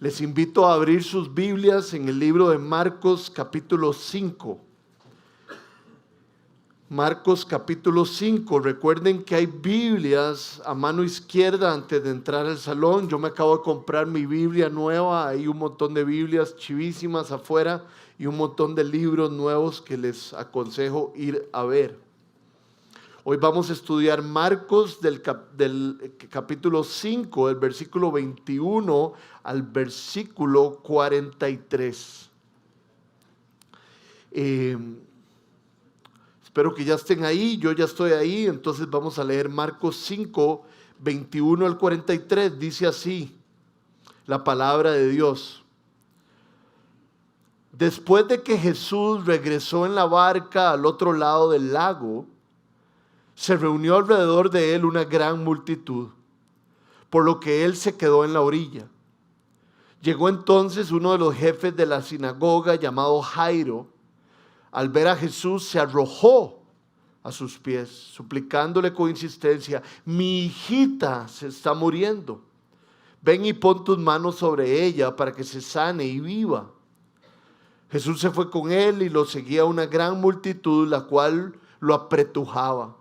Les invito a abrir sus Biblias en el libro de Marcos capítulo 5. Marcos capítulo 5. Recuerden que hay Biblias a mano izquierda antes de entrar al salón. Yo me acabo de comprar mi Biblia nueva. Hay un montón de Biblias chivísimas afuera y un montón de libros nuevos que les aconsejo ir a ver. Hoy vamos a estudiar Marcos del capítulo 5, del versículo 21 al versículo 43. Espero que ya estén ahí, yo ya estoy ahí, entonces vamos a leer Marcos 5, 21 al 43. Dice así la palabra de Dios. Después de que Jesús regresó en la barca al otro lado del lago, se reunió alrededor de él una gran multitud, por lo que él se quedó en la orilla. Llegó entonces uno de los jefes de la sinagoga llamado Jairo. Al ver a Jesús se arrojó a sus pies, suplicándole con insistencia: mi hijita se está muriendo. Ven y pon tus manos sobre ella para que se sane y viva. Jesús se fue con él y lo seguía una gran multitud, la cual lo apretujaba.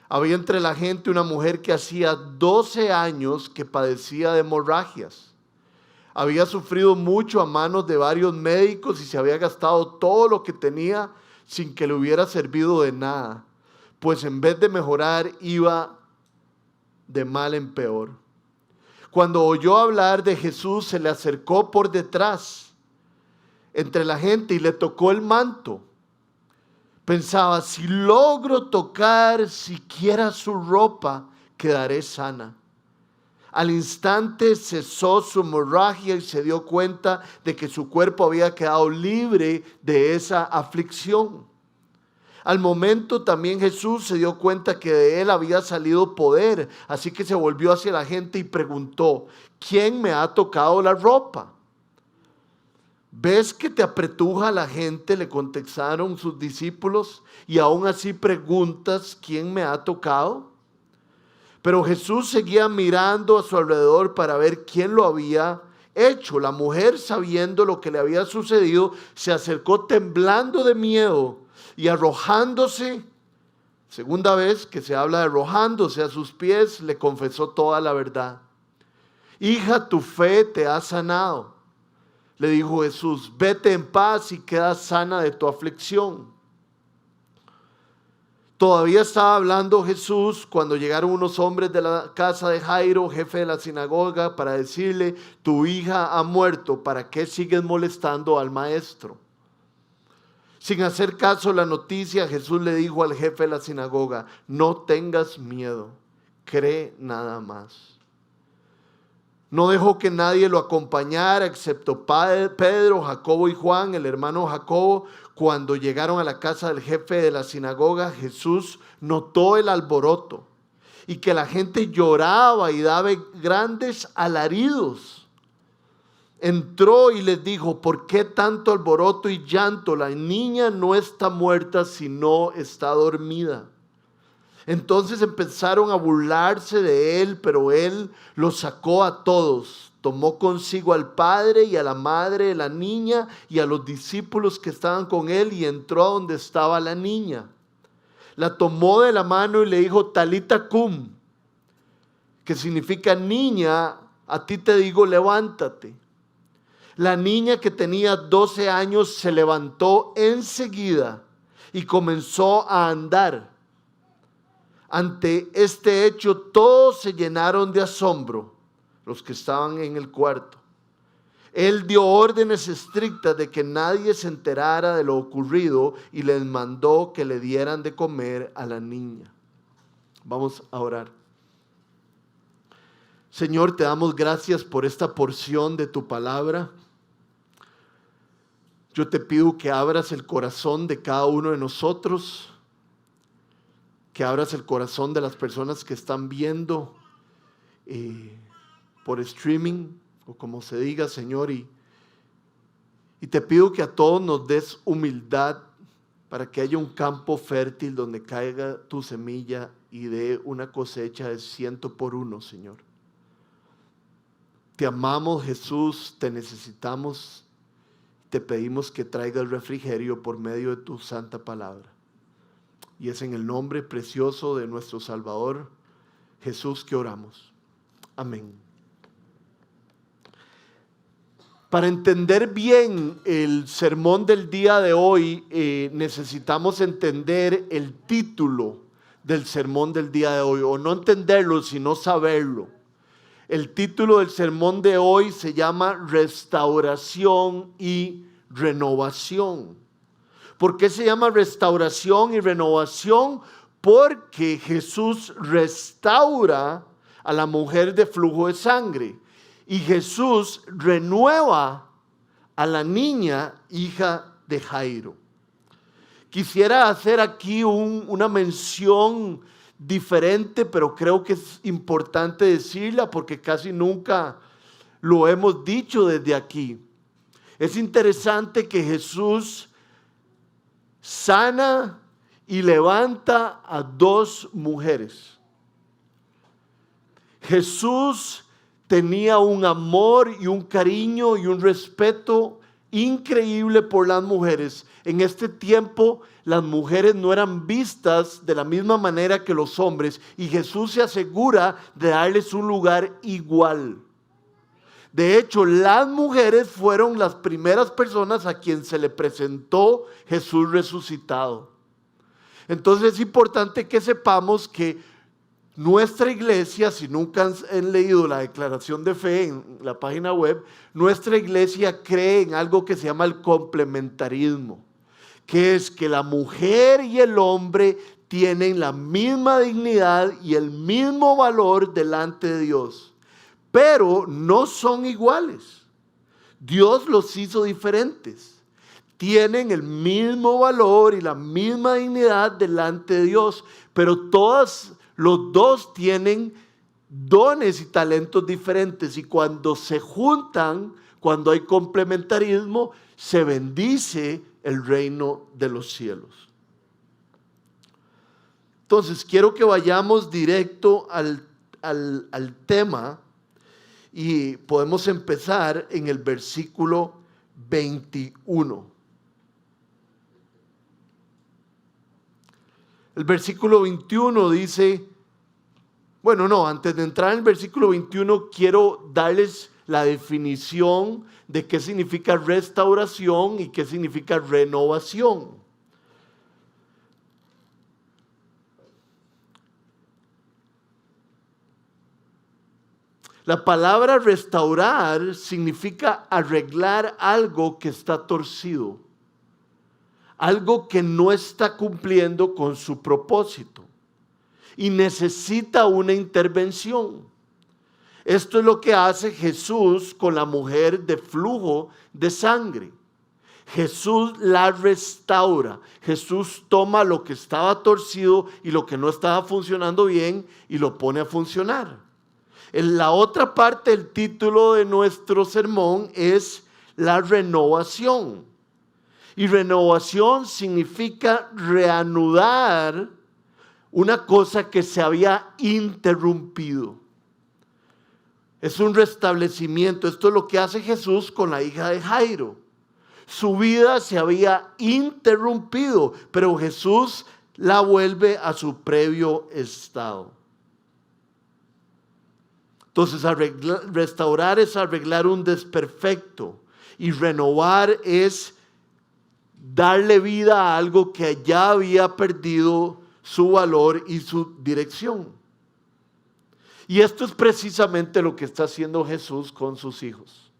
Había entre la gente una mujer que hacía 12 años que padecía de hemorragias. Había sufrido mucho a manos de varios médicos y se había gastado todo lo que tenía sin que le hubiera servido de nada, pues en vez de mejorar iba de mal en peor. Cuando oyó hablar de Jesús, se le acercó por detrás entre la gente y le tocó el manto. Pensaba: si logro tocar siquiera su ropa, quedaré sana. Al instante cesó su hemorragia y se dio cuenta de que su cuerpo había quedado libre de esa aflicción. Al momento también Jesús se dio cuenta que de él había salido poder, así que se volvió hacia la gente y preguntó: ¿quién me ha tocado la ropa? ¿Ves que te apretuja la gente?, le contestaron sus discípulos, y aún así preguntas: ¿quién me ha tocado? Pero Jesús seguía mirando a su alrededor para ver quién lo había hecho. La mujer, sabiendo lo que le había sucedido, se acercó temblando de miedo y arrojándose, segunda vez que se habla de arrojándose a sus pies, le confesó toda la verdad. Hija, tu fe te ha sanado, le dijo Jesús. Vete en paz y queda sana de tu aflicción. Todavía estaba hablando Jesús cuando llegaron unos hombres de la casa de Jairo, jefe de la sinagoga, para decirle: tu hija ha muerto, ¿para qué sigues molestando al maestro? Sin hacer caso a la noticia, Jesús le dijo al jefe de la sinagoga: no tengas miedo, cree nada más. No dejó que nadie lo acompañara excepto Pedro, Jacobo y Juan, el hermano Jacobo. Cuando llegaron a la casa del jefe de la sinagoga, Jesús notó el alboroto y que la gente lloraba y daba grandes alaridos. Entró y les dijo: ¿por qué tanto alboroto y llanto? La niña no está muerta, sino está dormida. Entonces empezaron a burlarse de él, pero él los sacó a todos. Tomó consigo al padre y a la madre de la niña y a los discípulos que estaban con él y entró a donde estaba la niña. La tomó de la mano y le dijo: Talita cum, que significa: niña, a ti te digo, levántate. La niña, que tenía 12 años, se levantó enseguida y comenzó a andar. Ante este hecho, todos se llenaron de asombro, los que estaban en el cuarto. Él dio órdenes estrictas de que nadie se enterara de lo ocurrido y les mandó que le dieran de comer a la niña. Vamos a orar. Señor, te damos gracias por esta porción de tu palabra. Yo te pido que abras el corazón de cada uno de nosotros, que abras el corazón de las personas que están viendo por streaming o como se diga, Señor, y te pido que a todos nos des humildad para que haya un campo fértil donde caiga tu semilla y dé una cosecha de 100 por 1, Señor. Te amamos, Jesús, te necesitamos. Te pedimos que traiga el refrigerio por medio de tu santa palabra. Y es en el nombre precioso de nuestro Salvador, Jesús, que oramos. Amén. Para entender bien el sermón del día de hoy, necesitamos entender el título del sermón del día de hoy, o no entenderlo, sino saberlo. El título del sermón de hoy se llama Restauración y Renovación. ¿Por qué se llama restauración y renovación? Porque Jesús restaura a la mujer de flujo de sangre y Jesús renueva a la niña hija de Jairo. Quisiera hacer aquí una mención diferente, pero creo que es importante decirla porque casi nunca lo hemos dicho desde aquí. Es interesante que Jesús sana y levanta a dos mujeres. Jesús tenía un amor y un cariño y un respeto increíble por las mujeres. En este tiempo las mujeres no eran vistas de la misma manera que los hombres y Jesús se asegura de darles un lugar igual. De hecho, las mujeres fueron las primeras personas a quien se le presentó Jesús resucitado. Entonces es importante que sepamos que nuestra iglesia, si nunca han leído la declaración de fe en la página web, nuestra iglesia cree en algo que se llama el complementarismo, que es que la mujer y el hombre tienen la misma dignidad y el mismo valor delante de Dios, pero no son iguales. Dios los hizo diferentes. Tienen el mismo valor y la misma dignidad delante de Dios, pero los dos tienen dones y talentos diferentes y cuando se juntan, cuando hay complementarismo, se bendice el reino de los cielos. Entonces, quiero que vayamos directo al tema y podemos empezar en el versículo 21. El versículo 21 dice, antes de entrar en el versículo 21 quiero darles la definición de qué significa restauración y qué significa renovación. La palabra restaurar significa arreglar algo que está torcido, algo que no está cumpliendo con su propósito y necesita una intervención. Esto es lo que hace Jesús con la mujer de flujo de sangre. Jesús la restaura. Jesús toma lo que estaba torcido y lo que no estaba funcionando bien y lo pone a funcionar. En la otra parte del título de nuestro sermón es la renovación. Y renovación significa reanudar una cosa que se había interrumpido. Es un restablecimiento. Esto es lo que hace Jesús con la hija de Jairo. Su vida se había interrumpido, pero Jesús la vuelve a su previo estado. Entonces, restaurar es arreglar un desperfecto y renovar es darle vida a algo que ya había perdido su valor y su dirección. Y esto es precisamente lo que está haciendo Jesús con sus hijos.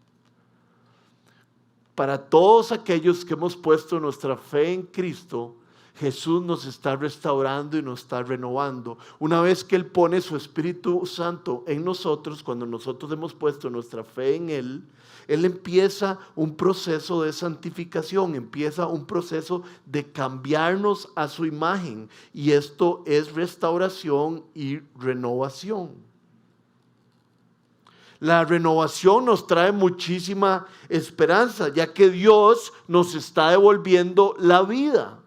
Para todos aquellos que hemos puesto nuestra fe en Cristo, Jesús nos está restaurando y nos está renovando. Una vez que Él pone su Espíritu Santo en nosotros, cuando nosotros hemos puesto nuestra fe en Él, Él empieza un proceso de santificación, empieza un proceso de cambiarnos a su imagen. Y esto es restauración y renovación. La renovación nos trae muchísima esperanza, ya que Dios nos está devolviendo la vida.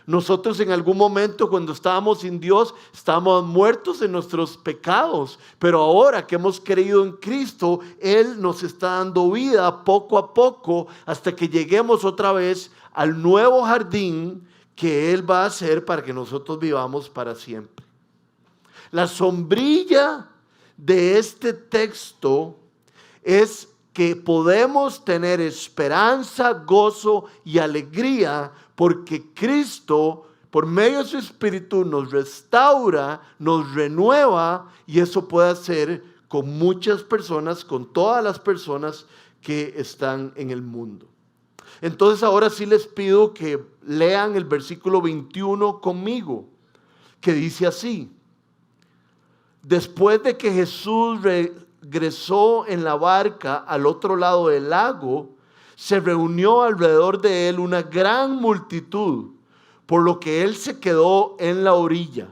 Nosotros en algún momento cuando estábamos sin Dios, estábamos muertos en nuestros pecados, pero ahora que hemos creído en Cristo, Él nos está dando vida poco a poco hasta que lleguemos otra vez al nuevo jardín que Él va a hacer para que nosotros vivamos para siempre. La sombrilla de este texto es que podemos tener esperanza, gozo y alegría porque Cristo, por medio de su Espíritu, nos restaura, nos renueva, y eso puede hacer con muchas personas, con todas las personas que están en el mundo. Entonces ahora sí les pido que lean el versículo 21 conmigo, que dice así: después de que Jesús regresó en la barca al otro lado del lago, se reunió alrededor de él una gran multitud, por lo que él se quedó en la orilla.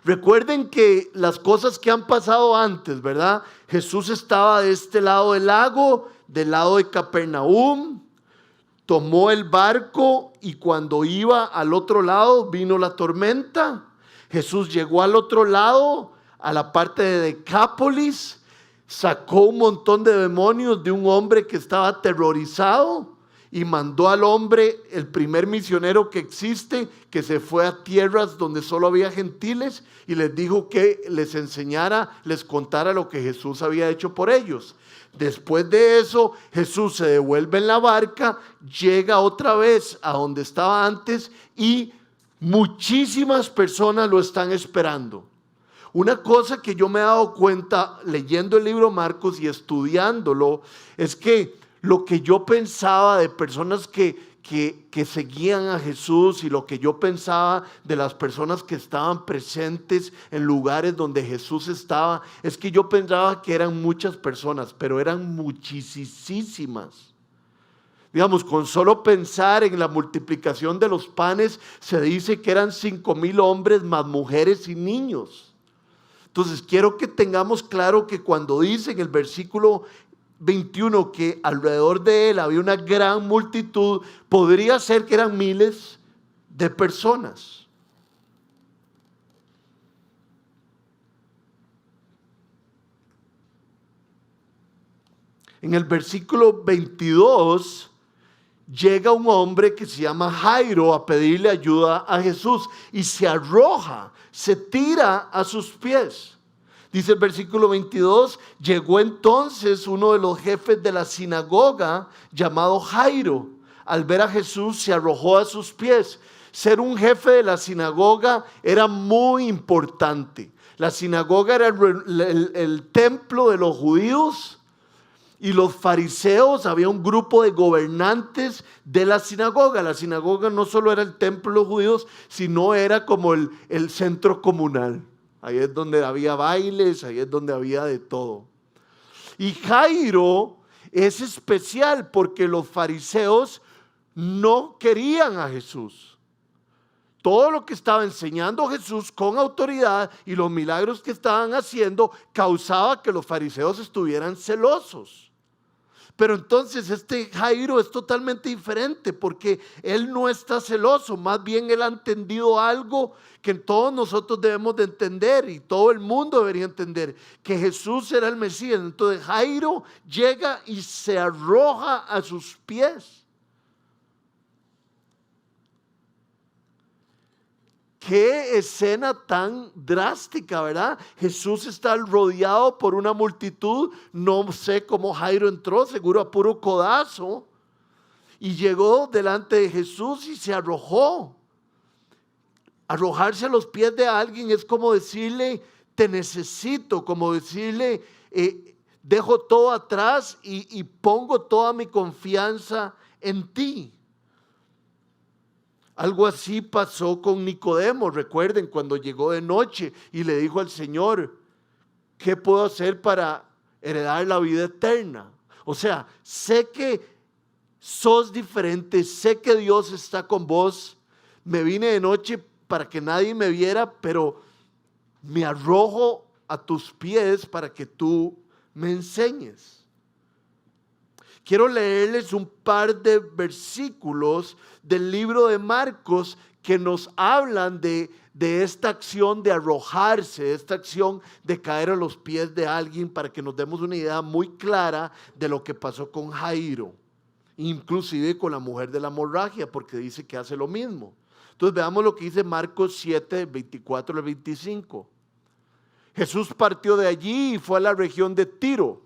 Recuerden que las cosas que han pasado antes, ¿verdad? Jesús estaba de este lado del lago, del lado de Capernaum, tomó el barco y cuando iba al otro lado vino la tormenta. Jesús llegó al otro lado, a la parte de Decápolis, sacó un montón de demonios de un hombre que estaba aterrorizado y mandó al hombre, el primer misionero que existe, que se fue a tierras donde solo había gentiles y les dijo que les enseñara, les contara lo que Jesús había hecho por ellos. Después de eso, Jesús se devuelve en la barca, llega otra vez a donde estaba antes y muchísimas personas lo están esperando. Una cosa que yo me he dado cuenta leyendo el libro Marcos y estudiándolo es que lo que yo pensaba de personas que seguían a Jesús y lo que yo pensaba de las personas que estaban presentes en lugares donde Jesús estaba, es que yo pensaba que eran muchas personas, pero eran muchísimas. Digamos, con solo pensar en la multiplicación de los panes, se dice que eran 5,000 hombres más mujeres y niños. Entonces quiero que tengamos claro que cuando dice en el versículo 21 que alrededor de él había una gran multitud, podría ser que eran miles de personas. En el versículo 22 llega un hombre que se llama Jairo a pedirle ayuda a Jesús y se arroja, se tira a sus pies. Dice el versículo 22, llegó entonces uno de los jefes de la sinagoga llamado Jairo. Al ver a Jesús se arrojó a sus pies. Ser un jefe de la sinagoga era muy importante. La sinagoga era el templo de los judíos. Y los fariseos, había un grupo de gobernantes de la sinagoga. La sinagoga no solo era el templo de los judíos, sino era como el centro comunal. Ahí es donde había bailes, ahí es donde había de todo. Y Jairo es especial porque los fariseos no querían a Jesús. Todo lo que estaba enseñando Jesús con autoridad y los milagros que estaban haciendo causaba que los fariseos estuvieran celosos. Pero entonces este Jairo es totalmente diferente porque él no está celoso, más bien él ha entendido algo que todos nosotros debemos de entender y todo el mundo debería entender, que Jesús era el Mesías. Entonces Jairo llega y se arroja a sus pies. Qué escena tan drástica, ¿verdad? Jesús está rodeado por una multitud. No sé cómo Jairo entró, seguro a puro codazo. Y llegó delante de Jesús y se arrojó. Arrojarse a los pies de alguien es como decirle, te necesito, como decirle, dejo todo atrás y pongo toda mi confianza en ti. Algo así pasó con Nicodemo, recuerden, cuando llegó de noche y le dijo al Señor, ¿qué puedo hacer para heredar la vida eterna? O sea, sé que sos diferente, sé que Dios está con vos, me vine de noche para que nadie me viera, pero me arrojo a tus pies para que tú me enseñes. Quiero leerles un par de versículos del libro de Marcos que nos hablan de esta acción de arrojarse, esta acción de caer a los pies de alguien, para que nos demos una idea muy clara de lo que pasó con Jairo, inclusive con la mujer de la hemorragia, porque dice que hace lo mismo. Entonces veamos lo que dice Marcos 7, 24 al 25. Jesús partió de allí y fue a la región de Tiro.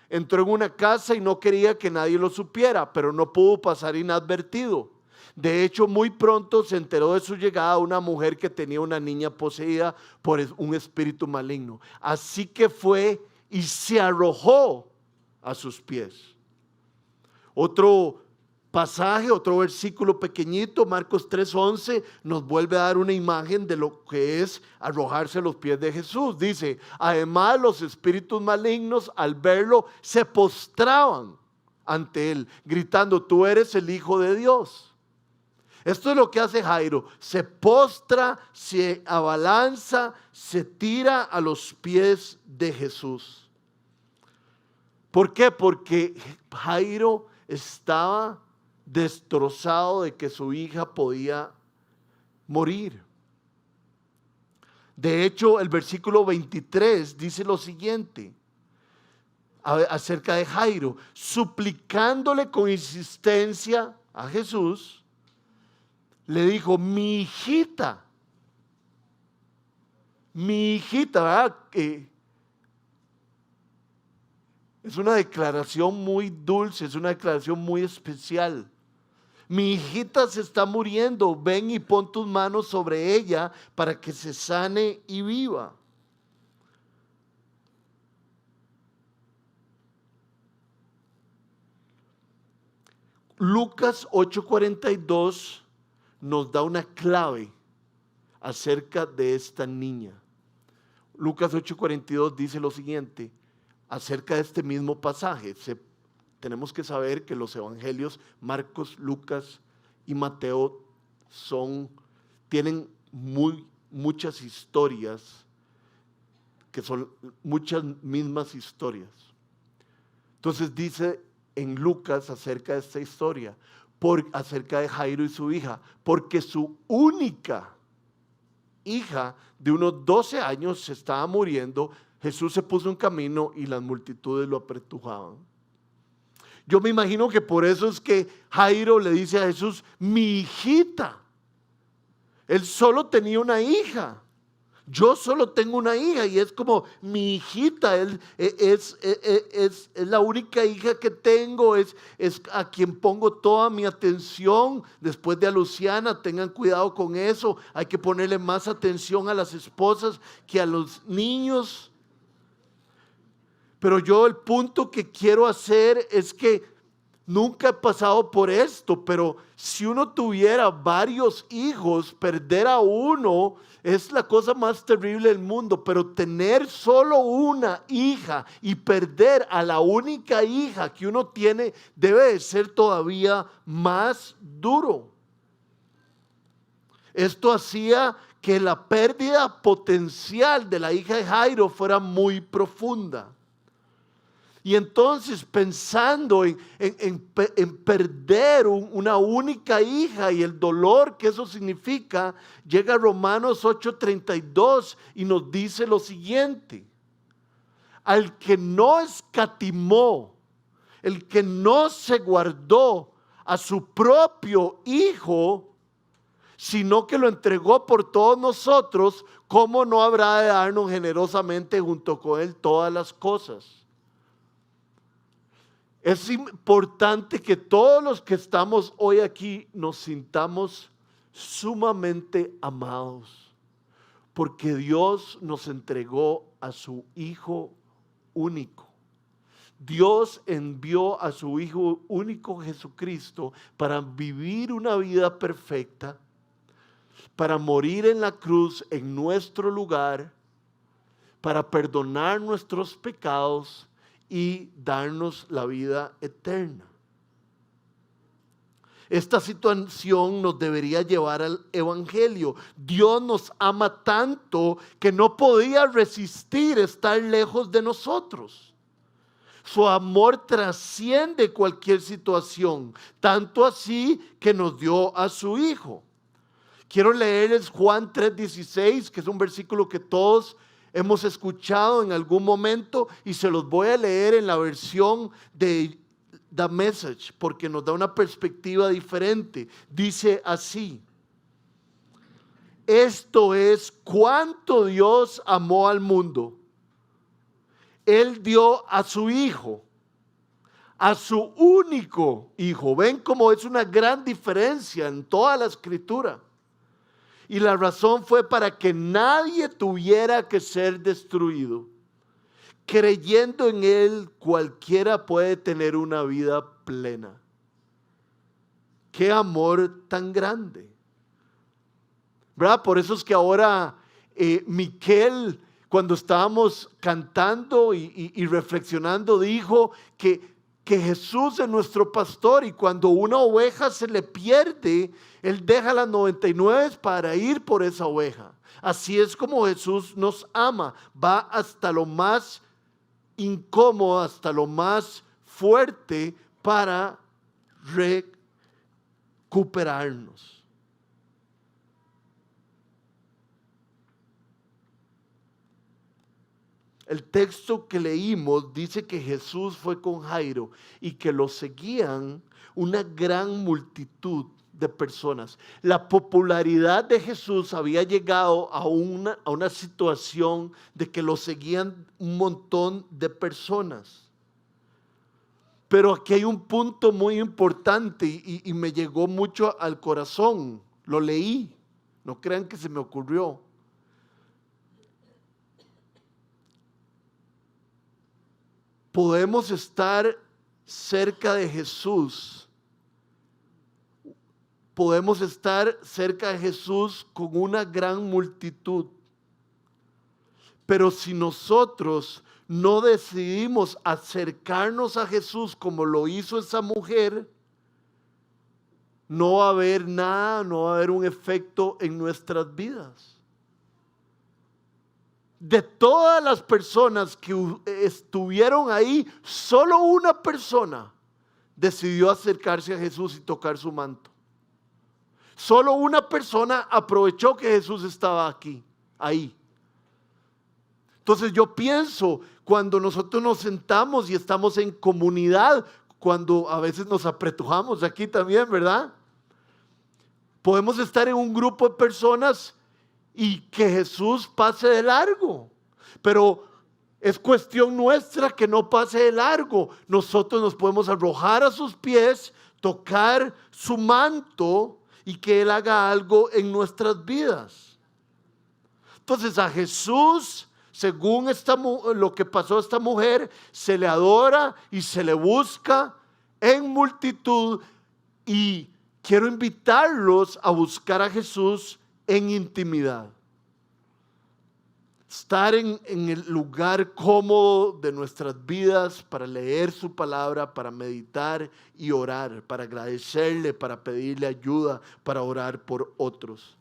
Entró en una casa y no quería que nadie lo supiera, pero no pudo pasar inadvertido. De hecho, muy pronto se enteró de su llegada una mujer que tenía una niña poseída por un espíritu maligno. Así que fue y se arrojó a sus pies. Otro pasaje, otro versículo pequeñito, Marcos 3:11, nos vuelve a dar una imagen de lo que es arrojarse a los pies de Jesús. Dice, además los espíritus malignos al verlo se postraban ante él, gritando, tú eres el Hijo de Dios. Esto es lo que hace Jairo, se postra, se abalanza, se tira a los pies de Jesús. ¿Por qué? Porque Jairo estaba destrozado de que su hija podía morir. De hecho, el versículo 23 dice lo siguiente acerca de Jairo, suplicándole con insistencia a Jesús, le dijo, mi hijita, ¿verdad? Es una declaración muy dulce, es una declaración muy especial. Mi hijita se está muriendo, ven y pon tus manos sobre ella para que se sane y viva. Lucas 8:42 nos da una clave acerca de esta niña. Lucas 8:42 dice lo siguiente acerca de este mismo pasaje. Tenemos que saber que los evangelios Marcos, Lucas y Mateo tienen muchas historias, que son muchas mismas historias. Entonces dice en Lucas acerca de esta historia, acerca de Jairo y su hija, porque su única hija de unos 12 años se estaba muriendo. Jesús se puso en camino y las multitudes lo apretujaban. Yo me imagino que por eso es que Jairo le dice a Jesús, mi hijita. Él solo tenía una hija. Yo solo tengo una hija y es como mi hijita, es la única hija que tengo, es a quien pongo toda mi atención. Después de a Luciana, tengan cuidado con eso, hay que ponerle más atención a las esposas que a los niños. Pero yo el punto que quiero hacer es que nunca he pasado por esto, pero si uno tuviera varios hijos, perder a uno es la cosa más terrible del mundo, pero tener solo una hija y perder a la única hija que uno tiene debe de ser todavía más duro. Esto hacía que la pérdida potencial de la hija de Jairo fuera muy profunda. Y entonces pensando en perder una única hija y el dolor que eso significa, llega Romanos 8:32 y nos dice lo siguiente: al que no escatimó, el que no se guardó a su propio hijo, sino que lo entregó por todos nosotros, ¿cómo no habrá de darnos generosamente junto con él todas las cosas? Es importante que todos los que estamos hoy aquí nos sintamos sumamente amados, porque Dios nos entregó a su Hijo único. Dios envió a su Hijo único Jesucristo para vivir una vida perfecta, para morir en la cruz en nuestro lugar, para perdonar nuestros pecados y darnos la vida eterna. Esta situación nos debería llevar al evangelio. Dios nos ama tanto que no podía resistir estar lejos de nosotros. Su amor trasciende cualquier situación, tanto así que nos dio a su Hijo. Quiero leerles Juan 3:16, que es un versículo que todos hemos escuchado en algún momento, y se los voy a leer en la versión de The Message, porque nos da una perspectiva diferente. Dice así: esto es cuánto Dios amó al mundo. Él dio a su Hijo, a su único Hijo. Ven cómo es una gran diferencia en toda la Escritura. Y la razón fue para que nadie tuviera que ser destruido. Creyendo en Él, cualquiera puede tener una vida plena. ¡Qué amor tan grande! ¿Verdad? Por eso es que ahora Miquel, cuando estábamos cantando y reflexionando, dijo que Jesús es nuestro pastor, y cuando una oveja se le pierde, Él deja las 99 para ir por esa oveja. Así es como Jesús nos ama. Va hasta lo más incómodo, hasta lo más fuerte para recuperarnos. El texto que leímos dice que Jesús fue con Jairo y que lo seguían una gran multitud de personas. La popularidad de Jesús había llegado a una situación de que lo seguían un montón de personas. Pero aquí hay un punto muy importante y me llegó mucho al corazón. Lo leí, no crean que se me ocurrió. Podemos estar cerca de Jesús. Podemos estar cerca de Jesús con una gran multitud. Pero si nosotros no decidimos acercarnos a Jesús como lo hizo esa mujer, no va a haber nada, no va a haber un efecto en nuestras vidas. De todas las personas que estuvieron ahí, solo una persona decidió acercarse a Jesús y tocar su manto. Solo una persona aprovechó que Jesús estaba ahí. Entonces yo pienso, cuando nosotros nos sentamos y estamos en comunidad, cuando a veces nos apretujamos aquí también, ¿verdad? Podemos estar en un grupo de personas y que Jesús pase de largo, pero es cuestión nuestra que no pase de largo. Nosotros nos podemos arrojar a sus pies, tocar su manto y que Él haga algo en nuestras vidas. Entonces a Jesús, según lo que pasó a esta mujer, se le adora y se le busca en multitud, y quiero invitarlos a buscar a Jesús en intimidad. Estar en el lugar cómodo de nuestras vidas para leer su palabra, para meditar y orar, para agradecerle, para pedirle ayuda, para orar por otros.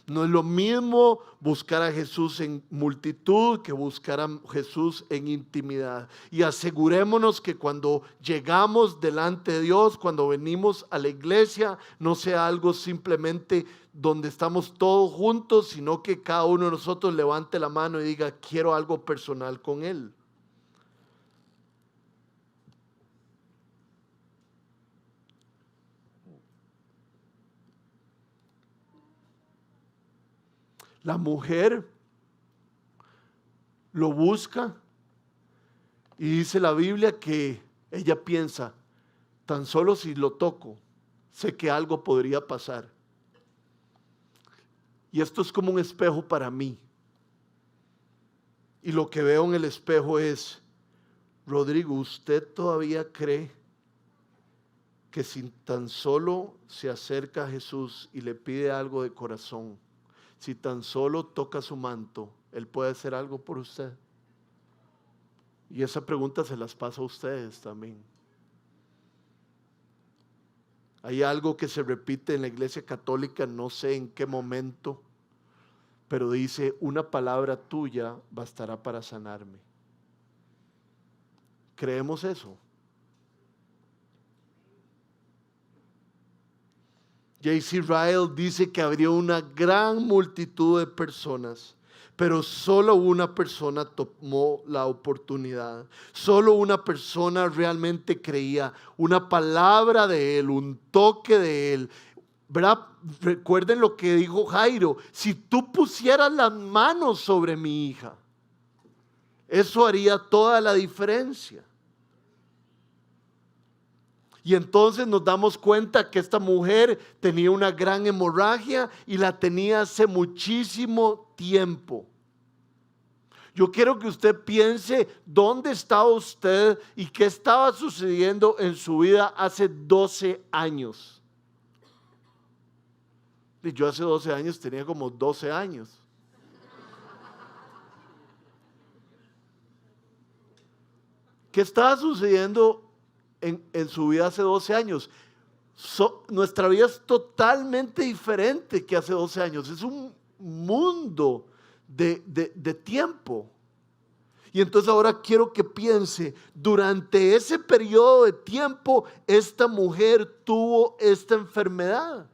No es lo mismo buscar a Jesús en multitud que buscar a Jesús en intimidad. Y asegurémonos que cuando llegamos delante de Dios, cuando venimos a la iglesia, no sea algo simplemente donde estamos todos juntos, sino que cada uno de nosotros levante la mano y diga: quiero algo personal con Él. La mujer lo busca y dice la Biblia que ella piensa: tan solo si lo toco, sé que algo podría pasar. Y esto es como un espejo para mí. Y lo que veo en el espejo es: Rodrigo, ¿usted todavía cree que si tan solo se acerca a Jesús y le pide algo de corazón, si tan solo toca su manto, Él puede hacer algo por usted? Y esa pregunta se las paso a ustedes también. Hay algo que se repite en la Iglesia Católica, no sé en qué momento, pero dice: una palabra tuya bastará para sanarme. ¿Creemos eso? J.C. Ryle dice que habría una gran multitud de personas, pero solo una persona tomó la oportunidad. Solo una persona realmente creía. Una palabra de él, un toque de él. ¿Verdad? Recuerden lo que dijo Jairo: si tú pusieras las manos sobre mi hija, eso haría toda la diferencia. Y entonces nos damos cuenta que esta mujer tenía una gran hemorragia y la tenía hace muchísimo tiempo. Yo quiero que usted piense dónde estaba usted y qué estaba sucediendo en su vida hace 12 años. Y yo hace 12 años tenía como 12 años. ¿Qué estaba sucediendo en su vida hace 12 años? Nuestra vida es totalmente diferente que hace 12 años. Es un mundo de tiempo. Y entonces ahora quiero que piense, durante ese periodo de tiempo, esta mujer tuvo esta enfermedad.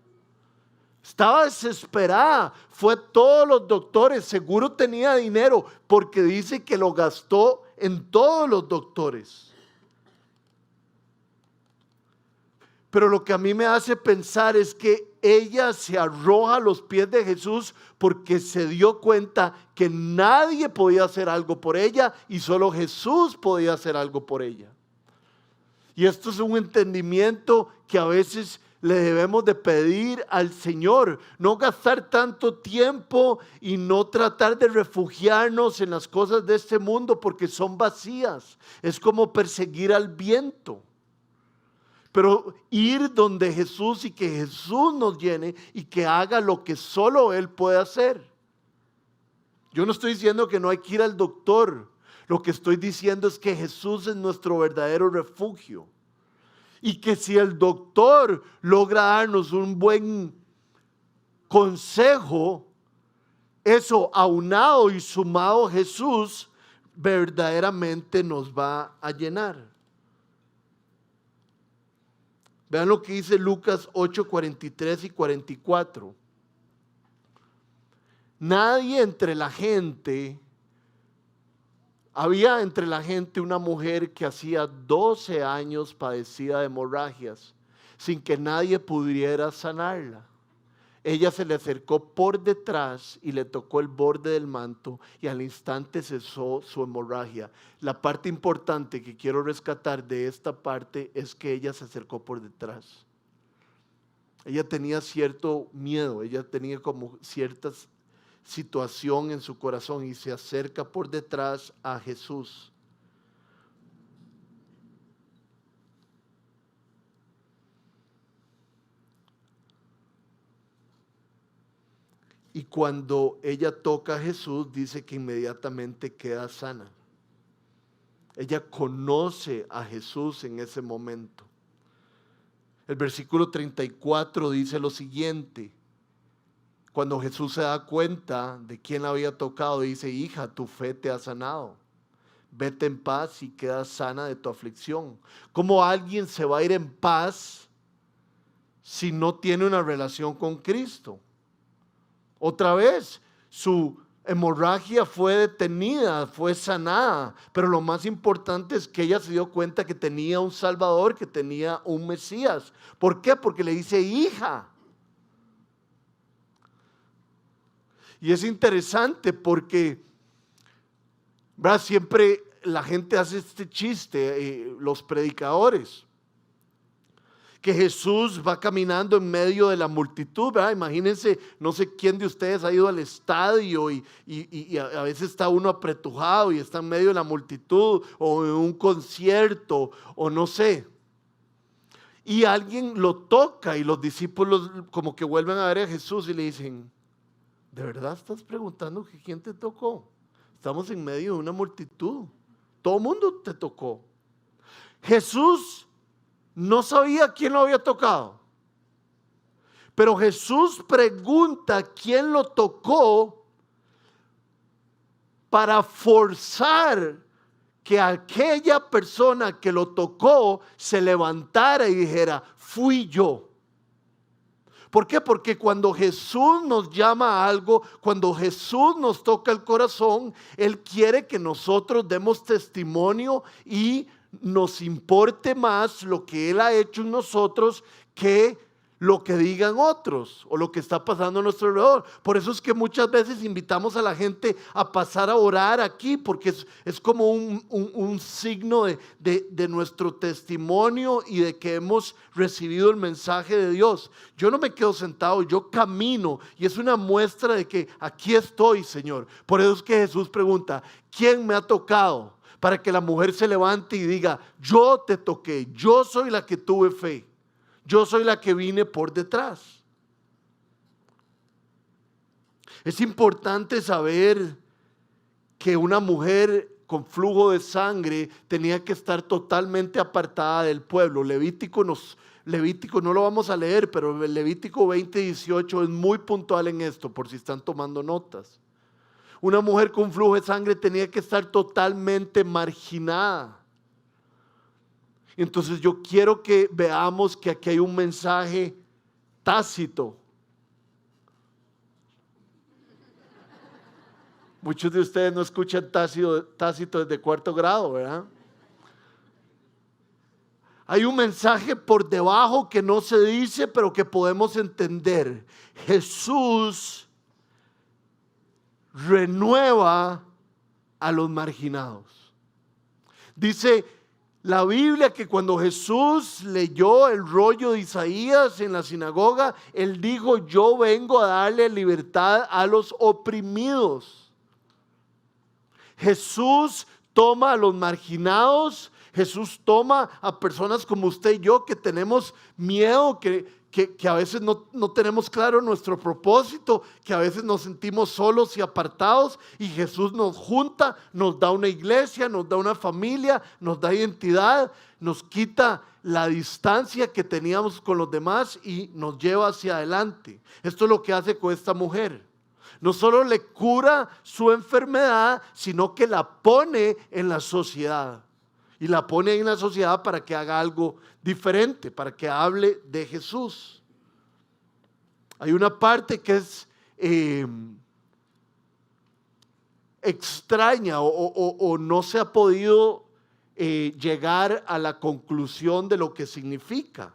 Estaba desesperada, fue a todos los doctores, seguro tenía dinero, porque dice que lo gastó en todos los doctores. Pero lo que a mí me hace pensar es que ella se arroja a los pies de Jesús porque se dio cuenta que nadie podía hacer algo por ella y solo Jesús podía hacer algo por ella. Y esto es un entendimiento que a veces le debemos de pedir al Señor. No gastar tanto tiempo y no tratar de refugiarnos en las cosas de este mundo porque son vacías. Es como perseguir al viento. Pero ir donde Jesús y que Jesús nos llene y que haga lo que solo Él puede hacer. Yo no estoy diciendo que no hay que ir al doctor. Lo que estoy diciendo es que Jesús es nuestro verdadero refugio. Y que si el doctor logra darnos un buen consejo, eso aunado y sumado a Jesús, verdaderamente nos va a llenar. Vean lo que dice Lucas 8, 43 y 44. Había entre la gente una mujer que hacía 12 años padecía de hemorragias, sin que nadie pudiera sanarla. Ella se le acercó por detrás y le tocó el borde del manto y al instante cesó su hemorragia. La parte importante que quiero rescatar de esta parte es que ella se acercó por detrás. Ella tenía cierto miedo, ella tenía como cierta situación en su corazón y se acerca por detrás a Jesús. Y cuando ella toca a Jesús, dice que inmediatamente queda sana. Ella conoce a Jesús en ese momento. El versículo 34 dice lo siguiente. Cuando Jesús se da cuenta de quién la había tocado, dice: hija, tu fe te ha sanado. Vete en paz y queda sana de tu aflicción. ¿Cómo alguien se va a ir en paz si no tiene una relación con Cristo? Otra vez, su hemorragia fue detenida, fue sanada, pero lo más importante es que ella se dio cuenta que tenía un Salvador, que tenía un Mesías. ¿Por qué? Porque le dice hija. Y es interesante porque, ¿verdad?, siempre la gente hace este chiste, los predicadores, que Jesús va caminando en medio de la multitud, ¿verdad? Imagínense, no sé quién de ustedes ha ido al estadio y a veces está uno apretujado y está en medio de la multitud o en un concierto o no sé. Y alguien lo toca y los discípulos como que vuelven a ver a Jesús y le dicen: ¿de verdad estás preguntando que quién te tocó? Estamos en medio de una multitud. Todo el mundo te tocó. Jesús no sabía quién lo había tocado, pero Jesús pregunta quién lo tocó para forzar que aquella persona que lo tocó se levantara y dijera, fui yo. ¿Por qué? Porque cuando Jesús nos llama a algo, cuando Jesús nos toca el corazón, Él quiere que nosotros demos testimonio y nos importe más lo que Él ha hecho en nosotros que lo que digan otros o lo que está pasando a nuestro alrededor. Por eso es que muchas veces invitamos a la gente a pasar a orar aquí, porque es como un signo de nuestro testimonio y de que hemos recibido el mensaje de Dios. Yo no me quedo sentado, yo camino, y es una muestra de que aquí estoy, Señor. Por eso es que Jesús pregunta, ¿quién me ha tocado? Para que la mujer se levante y diga, yo te toqué, yo soy la que tuve fe. Yo soy la que vine por detrás. Es importante saber que una mujer con flujo de sangre tenía que estar totalmente apartada del pueblo. Levítico no lo vamos a leer, pero el Levítico 20:18 es muy puntual en esto, por si están tomando notas. Una mujer con flujo de sangre tenía que estar totalmente marginada. Entonces yo quiero que veamos que aquí hay un mensaje tácito. Muchos de ustedes no escuchan tácito desde cuarto grado, ¿verdad? Hay un mensaje por debajo que no se dice, pero que podemos entender. Jesús renueva a los marginados. Dice la Biblia que cuando Jesús leyó el rollo de Isaías en la sinagoga, Él dijo, yo vengo a darle libertad a los oprimidos. Jesús toma a los marginados, Jesús toma a personas como usted y yo que tenemos miedo, que a veces no tenemos claro nuestro propósito, que a veces nos sentimos solos y apartados, y Jesús nos junta, nos da una iglesia, nos da una familia, nos da identidad, nos quita la distancia que teníamos con los demás y nos lleva hacia adelante. Esto es lo que hace con esta mujer. No solo le cura su enfermedad, sino que la pone en la sociedad. Y la pone en la sociedad para que haga algo diferente, para que hable de Jesús. Hay una parte que es extraña o no se ha podido llegar a la conclusión de lo que significa.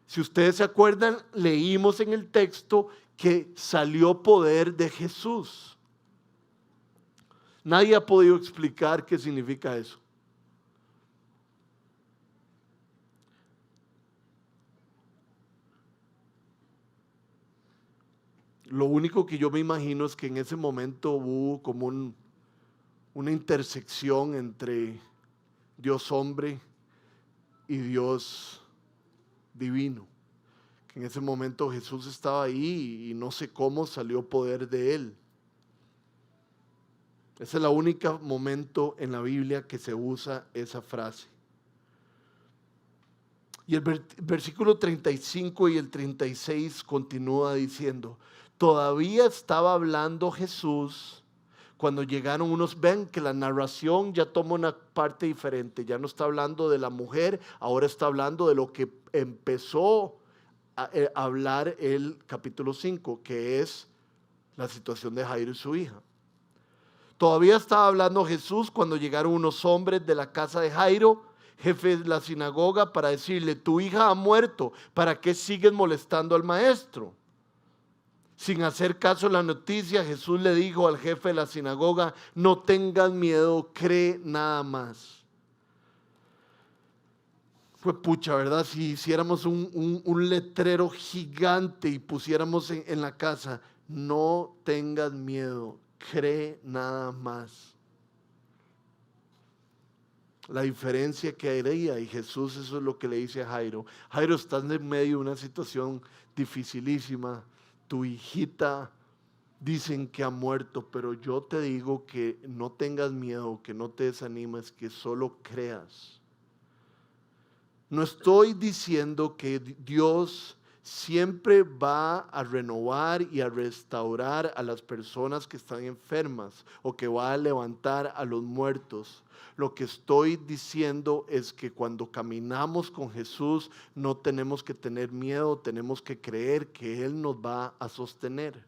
Si ustedes se acuerdan, leímos en el texto que salió poder de Jesús. Nadie ha podido explicar qué significa eso. Lo único que yo me imagino es que en ese momento hubo como una intersección entre Dios hombre y Dios divino. Que en ese momento Jesús estaba ahí y no sé cómo salió poder de él. Ese es el único momento en la Biblia que se usa esa frase. Y el versículo 35 y el 36 continúa diciendo, todavía estaba hablando Jesús cuando llegaron unos, ven que la narración ya toma una parte diferente, ya no está hablando de la mujer, ahora está hablando de lo que empezó a hablar el capítulo 5, que es la situación de Jairo y su hija. Todavía estaba hablando Jesús cuando llegaron unos hombres de la casa de Jairo, jefe de la sinagoga, para decirle, tu hija ha muerto, ¿para qué sigues molestando al maestro? Sin hacer caso a la noticia, Jesús le dijo al jefe de la sinagoga, no tengas miedo, cree nada más. Fue pucha, ¿verdad? Si hiciéramos un letrero gigante y pusiéramos en la casa, no tengas miedo, cree nada más. La diferencia que haría, y Jesús eso es lo que le dice a Jairo. Jairo, estás en medio de una situación dificilísima, tu hijita dicen que ha muerto, pero yo te digo que no tengas miedo, que no te desanimes, que solo creas. No estoy diciendo que Dios siempre va a renovar y a restaurar a las personas que están enfermas o que va a levantar a los muertos. Lo que estoy diciendo es que cuando caminamos con Jesús no tenemos que tener miedo, tenemos que creer que Él nos va a sostener.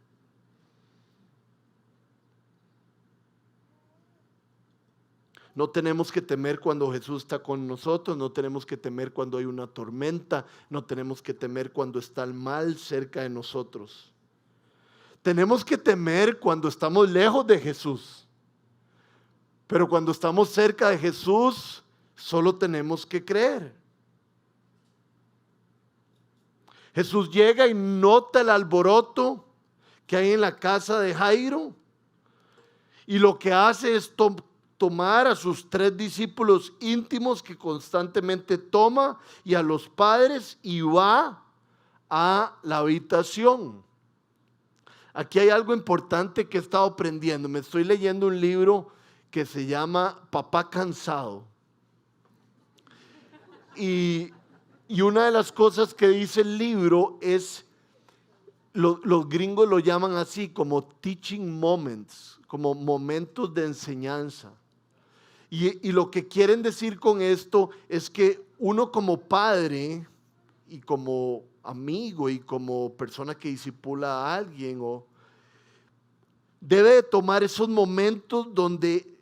No tenemos que temer cuando Jesús está con nosotros, no tenemos que temer cuando hay una tormenta, no tenemos que temer cuando está el mal cerca de nosotros. Tenemos que temer cuando estamos lejos de Jesús, pero cuando estamos cerca de Jesús, solo tenemos que creer. Jesús llega y nota el alboroto que hay en la casa de Jairo, y lo que hace es tomar a sus 3 discípulos íntimos que constantemente toma y a los padres y va a la habitación. Aquí hay algo importante que he estado aprendiendo. Me estoy leyendo un libro que se llama Papá Cansado. Y una de las cosas que dice el libro es, los gringos lo llaman así, como teaching moments, como momentos de enseñanza. Y lo que quieren decir con esto es que uno como padre y como amigo y como persona que discipula a alguien debe de tomar esos momentos donde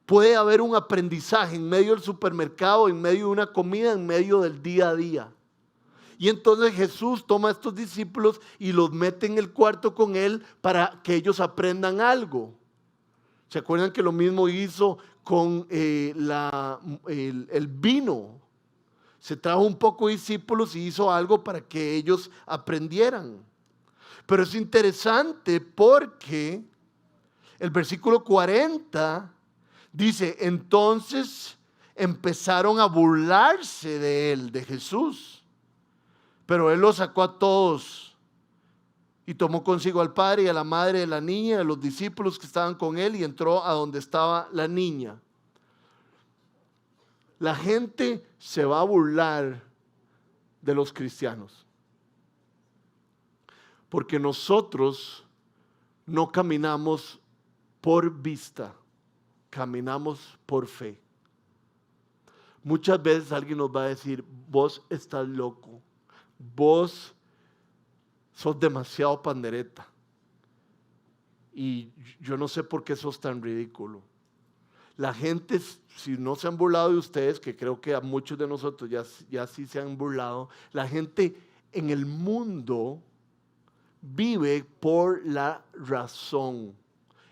puede haber un aprendizaje en medio del supermercado, en medio de una comida, en medio del día a día. Y entonces Jesús toma a estos discípulos y los mete en el cuarto con Él para que ellos aprendan algo. ¿Se acuerdan que lo mismo hizo con el vino? Se trajo un poco de discípulos y hizo algo para que ellos aprendieran. Pero es interesante porque el versículo 40 dice, entonces empezaron a burlarse de él, de Jesús. Pero él los sacó a todos y tomó consigo al padre y a la madre de la niña, de los discípulos que estaban con él, y entró a donde estaba la niña. La gente se va a burlar de los cristianos, porque nosotros no caminamos por vista, caminamos por fe. Muchas veces alguien nos va a decir, vos estás loco, vos sos demasiado pandereta. Y yo no sé por qué sos tan ridículo. La gente, si no se han burlado de ustedes, que creo que a muchos de nosotros ya sí se han burlado, la gente en el mundo vive por la razón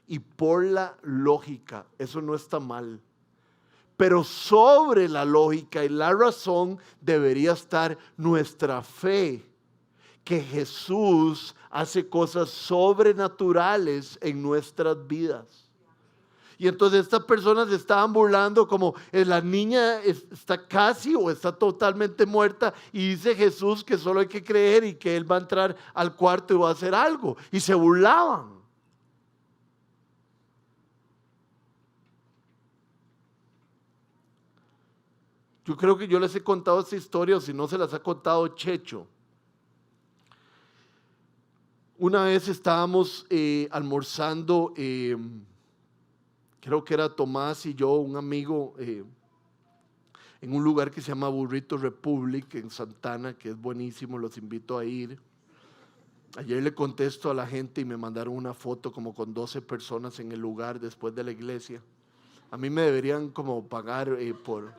y por la lógica. Eso no está mal. Pero sobre la lógica y la razón debería estar nuestra fe, que Jesús hace cosas sobrenaturales en nuestras vidas. Y entonces estas personas se estaban burlando como la niña está casi o está totalmente muerta, y dice Jesús que solo hay que creer y que Él va a entrar al cuarto y va a hacer algo. Y se burlaban. Yo creo que yo les he contado esta historia, o si no se las ha contado Checho. Una vez estábamos almorzando, creo que era Tomás y yo, un amigo, en un lugar que se llama Burrito Republic en Santana, que es buenísimo, los invito a ir. Ayer le contesto a la gente y me mandaron una foto como con 12 personas en el lugar después de la iglesia. A mí me deberían como pagar por...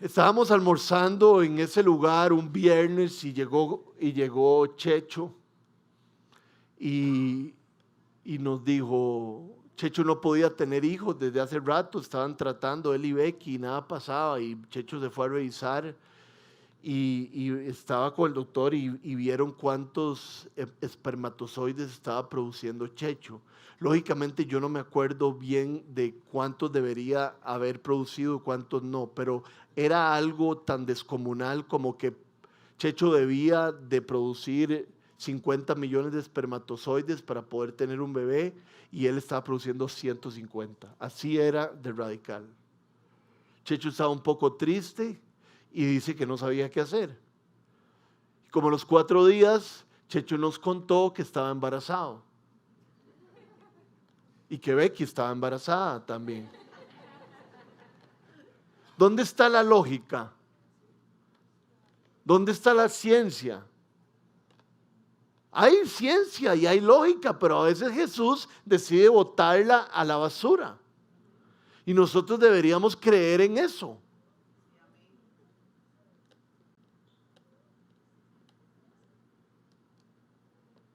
Estábamos almorzando en ese lugar un viernes y llegó Checho y nos dijo, Checho no podía tener hijos desde hace rato, estaban tratando él y Becky y nada pasaba, y Checho se fue a revisar y estaba con el doctor y vieron cuántos espermatozoides estaba produciendo Checho. Lógicamente yo no me acuerdo bien de cuántos debería haber producido, cuántos no, pero era algo tan descomunal como que Checho debía de producir 50 millones de espermatozoides para poder tener un bebé, y él estaba produciendo 150. Así era de radical. Checho estaba un poco triste y dice que no sabía qué hacer. Como a los 4 días, Checho nos contó que estaba embarazado. Y que Becky estaba embarazada también. ¿Dónde está la lógica? ¿Dónde está la ciencia? Hay ciencia y hay lógica, pero a veces Jesús decide botarla a la basura. Y nosotros deberíamos creer en eso.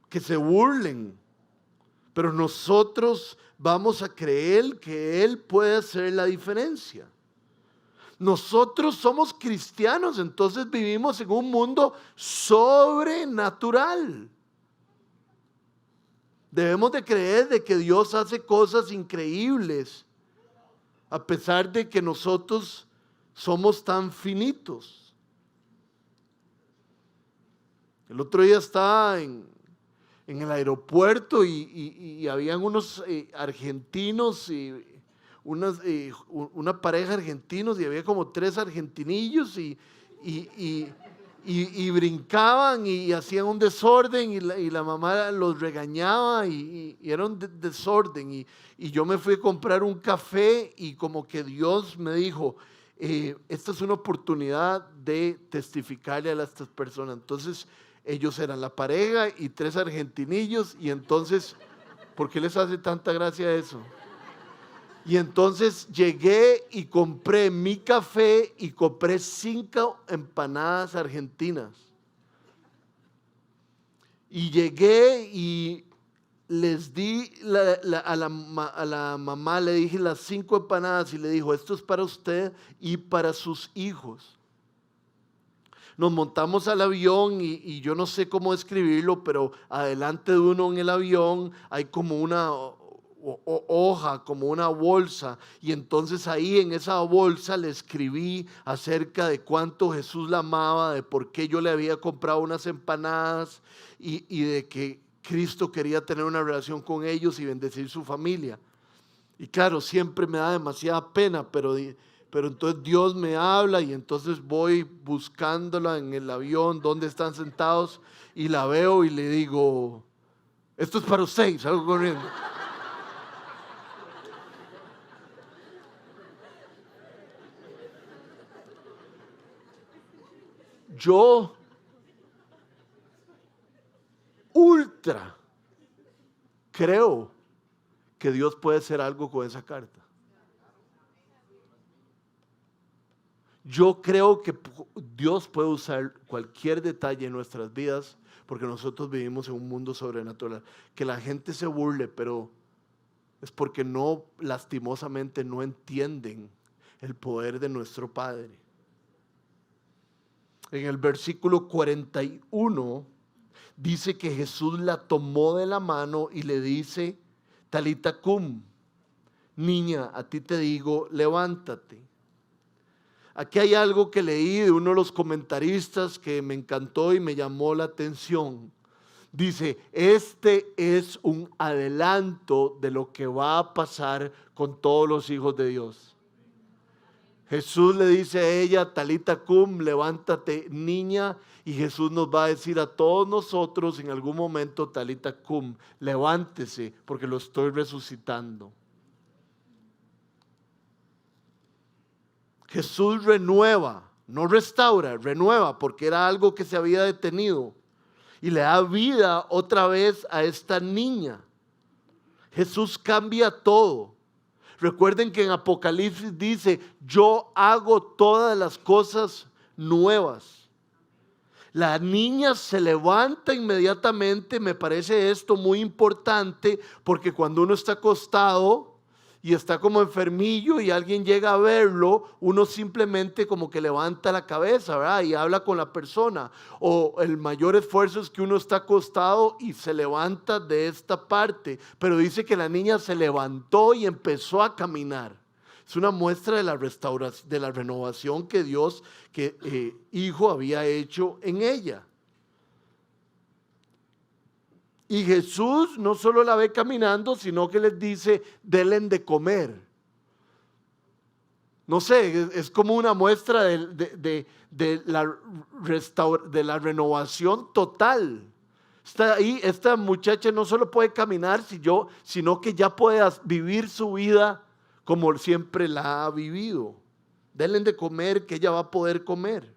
Que se burlen, pero nosotros vamos a creer que Él puede hacer la diferencia. Nosotros somos cristianos, entonces vivimos en un mundo sobrenatural. Debemos de creer de que Dios hace cosas increíbles, a pesar de que nosotros somos tan finitos. El otro día estaba en el aeropuerto y habían unos argentinos y una pareja de argentinos y había como 3 argentinillos y brincaban y hacían un desorden y la mamá los regañaba y era un desorden y yo me fui a comprar un café y como que Dios me dijo, esta es una oportunidad de testificarle a estas personas. Entonces ellos eran la pareja y 3 argentinillos y entonces, ¿por qué les hace tanta gracia eso? Y entonces llegué y compré mi café y compré 5 empanadas argentinas. Y llegué y les di a la mamá, le dije las 5 empanadas y le dijo, esto es para usted y para sus hijos. Nos montamos al avión y yo no sé cómo describirlo, pero adelante de uno en el avión hay como una hoja, como una bolsa, y entonces ahí en esa bolsa le escribí acerca de cuánto Jesús la amaba, de por qué yo le había comprado unas empanadas y de que Cristo quería tener una relación con ellos y bendecir su familia. Y claro, siempre me da demasiada pena, pero entonces Dios me habla y entonces voy buscándola en el avión, donde están sentados, y la veo y le digo, esto es para usted, y salgo corriendo. Yo ultra creo que Dios puede hacer algo con esa carta. Yo creo que Dios puede usar cualquier detalle en nuestras vidas porque nosotros vivimos en un mundo sobrenatural. Que la gente se burle, pero es porque no, lastimosamente, no entienden el poder de nuestro Padre. En el versículo 41 dice que Jesús la tomó de la mano y le dice, Talita cum, niña, a ti te digo, levántate. Aquí hay algo que leí de uno de los comentaristas que me encantó y me llamó la atención. Dice, este es un adelanto de lo que va a pasar con todos los hijos de Dios. Jesús le dice a ella, Talita cum, levántate niña, y Jesús nos va a decir a todos nosotros en algún momento, Talita cum, levántese porque lo estoy resucitando. Jesús renueva, no restaura, renueva porque era algo que se había detenido y le da vida otra vez a esta niña. Jesús cambia todo. Recuerden que en Apocalipsis dice, yo hago todas las cosas nuevas. La niña se levanta inmediatamente, me parece esto muy importante, porque cuando uno está acostado y está como enfermillo y alguien llega a verlo, uno simplemente como que levanta la cabeza, ¿verdad? Y habla con la persona. O el mayor esfuerzo es que uno está acostado y se levanta de esta parte. Pero dice que la niña se levantó y empezó a caminar. Es una muestra de la restauración, de la renovación que Dios, Hijo, había hecho en ella. Y Jesús no solo la ve caminando, sino que les dice, denle de comer. No sé, es como una muestra de de la renovación total. Está ahí, esta muchacha no solo puede caminar, sino que ya puede vivir su vida como siempre la ha vivido. Denle de comer, que ella va a poder comer.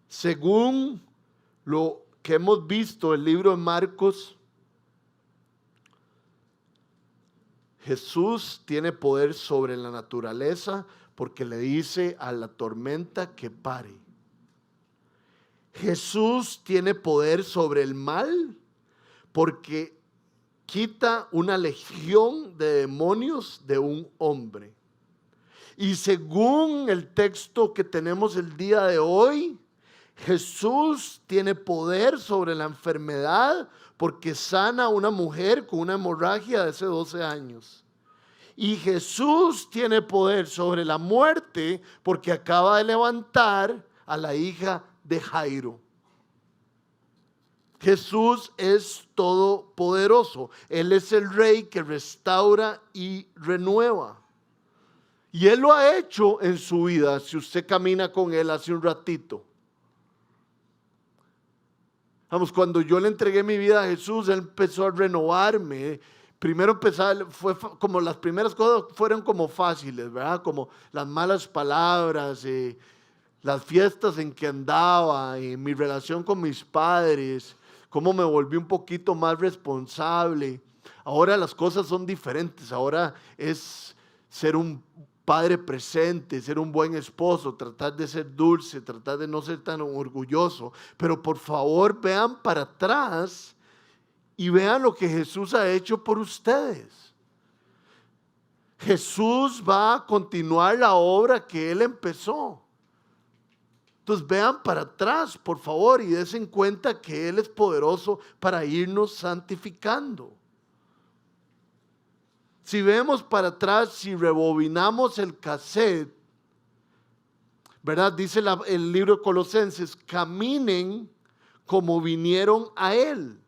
Según lo que hemos visto en el libro de Marcos, Jesús tiene poder sobre la naturaleza porque le dice a la tormenta que pare. Jesús tiene poder sobre el mal porque quita una legión de demonios de un hombre. Y según el texto que tenemos el día de hoy, Jesús tiene poder sobre la enfermedad porque sana a una mujer con una hemorragia de hace 12 años. Y Jesús tiene poder sobre la muerte porque acaba de levantar a la hija de Jairo. Jesús es todopoderoso. Él es el rey que restaura y renueva. Y Él lo ha hecho en su vida, si usted camina con Él hace un ratito. Vamos, cuando yo le entregué mi vida a Jesús, Él empezó a renovarme. Primero fue como las primeras cosas fueron como fáciles, ¿verdad? Como las malas palabras, las fiestas en que andaba, mi relación con mis padres, cómo me volví un poquito más responsable. Ahora las cosas son diferentes, ahora es ser un padre presente, ser un buen esposo, tratar de ser dulce, tratar de no ser tan orgulloso. Pero por favor vean para atrás y vean lo que Jesús ha hecho por ustedes. Jesús va a continuar la obra que Él empezó. Entonces vean para atrás, por favor, y den cuenta que Él es poderoso para irnos santificando. Si vemos para atrás, si rebobinamos el cassette, ¿verdad? Dice el libro de Colosenses, caminen como vinieron a Él.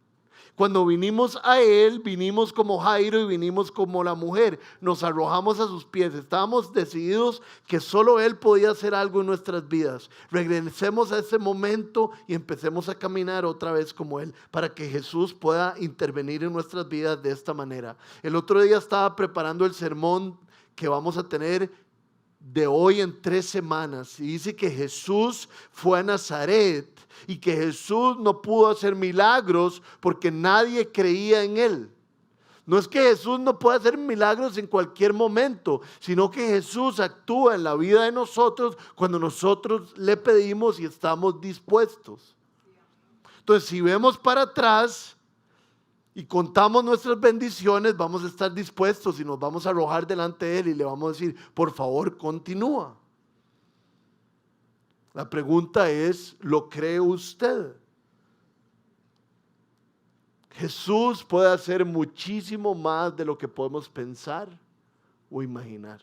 Cuando vinimos a Él, vinimos como Jairo y vinimos como la mujer. Nos arrojamos a sus pies. Estábamos decididos que solo Él podía hacer algo en nuestras vidas. Regresemos a ese momento y empecemos a caminar otra vez como Él, para que Jesús pueda intervenir en nuestras vidas de esta manera. El otro día estaba preparando el sermón que vamos a tener de hoy en 3 semanas. Y dice que Jesús fue a Nazaret y que Jesús no pudo hacer milagros porque nadie creía en Él. No es que Jesús no pueda hacer milagros en cualquier momento, sino que Jesús actúa en la vida de nosotros cuando nosotros le pedimos y estamos dispuestos. Entonces, si vemos para atrás y contamos nuestras bendiciones, vamos a estar dispuestos y nos vamos a arrojar delante de Él y le vamos a decir, por favor, continúa. La pregunta es, ¿lo cree usted? Jesús puede hacer muchísimo más de lo que podemos pensar o imaginar.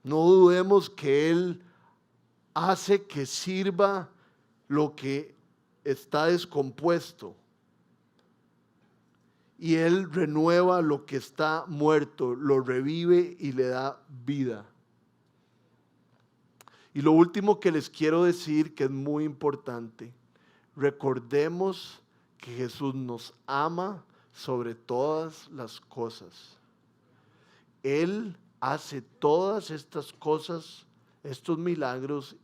No dudemos que Él hace que sirva lo que está descompuesto. Y Él renueva lo que está muerto, lo revive y le da vida. Y lo último que les quiero decir, que es muy importante, recordemos que Jesús nos ama sobre todas las cosas. Él hace todas estas cosas, estos milagros,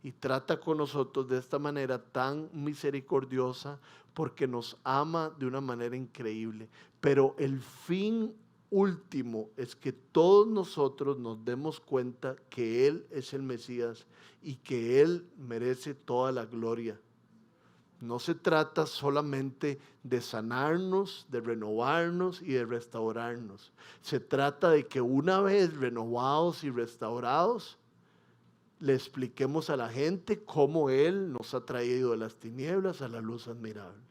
y trata con nosotros de esta manera tan misericordiosa porque nos ama de una manera increíble. Pero el fin último es que todos nosotros nos demos cuenta que Él es el Mesías y que Él merece toda la gloria. No se trata solamente de sanarnos, de renovarnos y de restaurarnos. Se trata de que una vez renovados y restaurados, le expliquemos a la gente cómo Él nos ha traído de las tinieblas a la luz admirable.